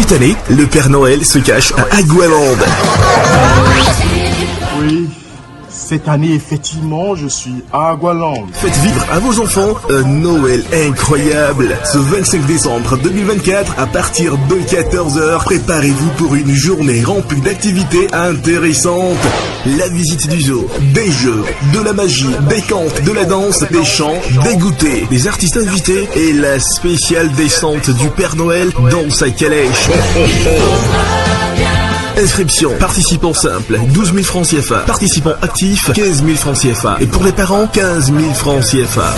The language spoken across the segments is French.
Cette année, le Père Noël se cache à Agualand. Oui, cette année, effectivement, je suis à Agualand. Faites vivre à vos enfants un Noël incroyable. Ce 25 décembre 2024, à partir de 14h, préparez-vous pour une journée remplie d'activités intéressantes. La visite du zoo, des jeux, de la magie, des contes, de la danse, des chants, des goûters, des artistes invités et la spéciale descente du Père Noël dans sa calèche. Inscription, participants simples, 12 000 francs CFA. Participants actifs, 15 000 francs CFA. Et pour les parents, 15 000 francs CFA.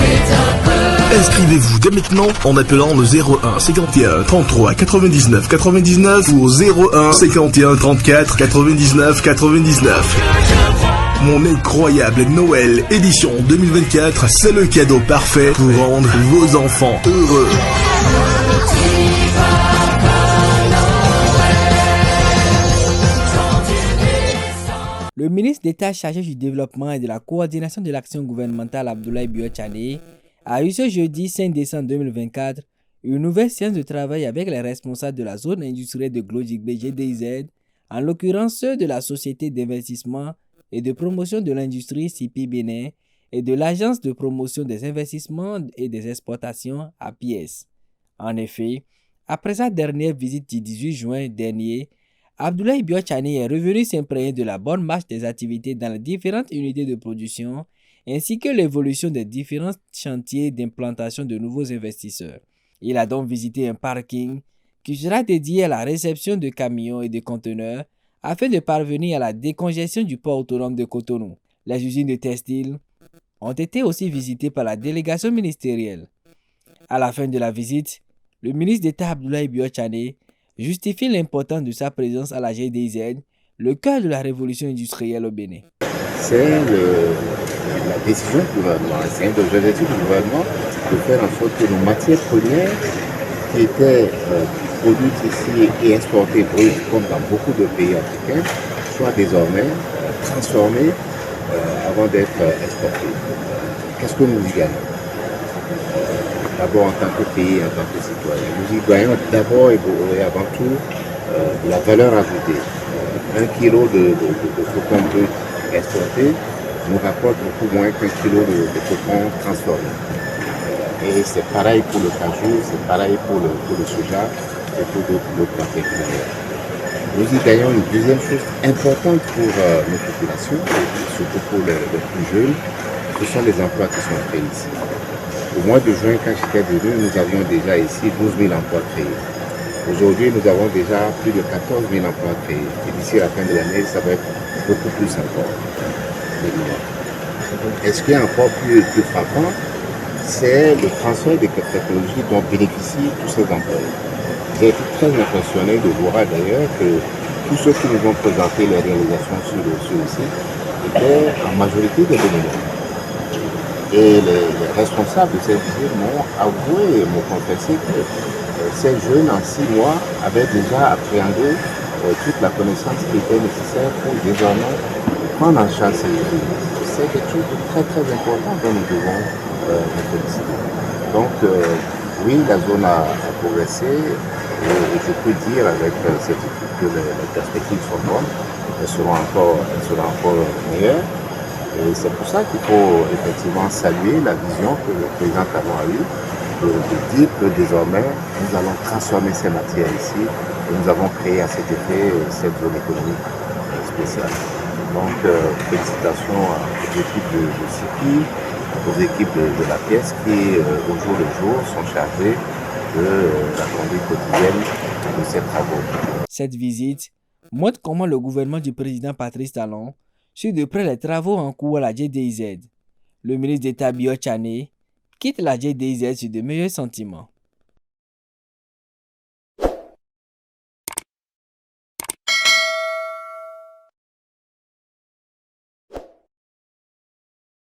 Inscrivez-vous dès maintenant en appelant le 01 51 33 99 99 ou au 01 51 34 99 99. Mon incroyable Noël édition 2024, c'est le cadeau parfait pour rendre vos enfants heureux. Le ministre d'État chargé du développement et de la coordination de l'action gouvernementale Abdoulaye Biotchane a eu ce jeudi 5 décembre 2024 une nouvelle séance de travail avec les responsables de la zone industrielle de Glodjigbe GDZ, en l'occurrence ceux de la Société d'investissement et de promotion de l'industrie CIPI Bénin et de l'Agence de promotion des investissements et des exportations APIES. En effet, après sa dernière visite du 18 juin dernier, Abdoulaye Biotchane est revenu s'imprégner de la bonne marche des activités dans les différentes unités de production ainsi que l'évolution des différents chantiers d'implantation de nouveaux investisseurs. Il a donc visité un parking qui sera dédié à la réception de camions et de conteneurs afin de parvenir à la décongestion du port autonome de Cotonou. Les usines de textiles ont été aussi visitées par la délégation ministérielle. À la fin de la visite, le ministre d'État Abdoulaye Biotchane justifie l'importance de sa présence à la GDZ, le cœur de la révolution industrielle au Bénin. C'est la décision du gouvernement, c'est un objectif du gouvernement de faire en sorte que nos matières premières qui étaient produites ici et exportées brutes comme dans beaucoup de pays africains soient désormais transformées avant d'être exportées. Qu'est-ce que nous y gagnons? D'abord en tant que pays, en tant que citoyen. Nous y gagnons d'abord et avant tout la valeur ajoutée. 1 kilo de coton brut exporté nous rapporte beaucoup moins qu'un kilo de coton transformé. Et c'est pareil pour le cajou, c'est pareil pour le soja et pour d'autres matières premières. Nous y gagnons une deuxième chose importante pour nos populations, surtout pour les plus jeunes, ce sont les emplois qui sont créés ici. Au mois de juin, quand j'étais venu, nous avions déjà ici 12 000 emplois créés. Aujourd'hui, nous avons déjà plus de 14 000 emplois créés. Et d'ici la fin de l'année, ça va être beaucoup plus encore. Et ce qui est encore plus frappant, c'est le transfert des technologies dont bénéficient tous ces employés. J'ai été très impressionné de voir d'ailleurs que tous ceux qui nous ont présenté les réalisations sur le site étaient en majorité des Béninois. Et les responsables de cette visite m'ont avoué et m'ont confessé que ces jeunes en 6 mois avaient déjà appréhendé toute la connaissance qui était nécessaire pour désormais prendre en charge ces jeunes. C'est quelque chose de très très important dont nous devons nous féliciter. Donc oui, la zone a progressé et je peux dire avec certitude que les perspectives sont bonnes, elles seront encore meilleures. Et c'est pour ça qu'il faut effectivement saluer la vision que le président Talon a eue de dire que désormais nous allons transformer ces matières ici et nous avons créé à cet effet cette zone économique spéciale. Donc félicitations aux équipes de CIPI, aux équipes de la pièce qui au jour le jour sont chargées de la conduite quotidienne de ces travaux. Cette visite montre comment le gouvernement du président Patrice Talon suit de près les travaux en cours à la GDZ. Le ministre d'État Biotchane quitte la GDZ sur de meilleurs sentiments.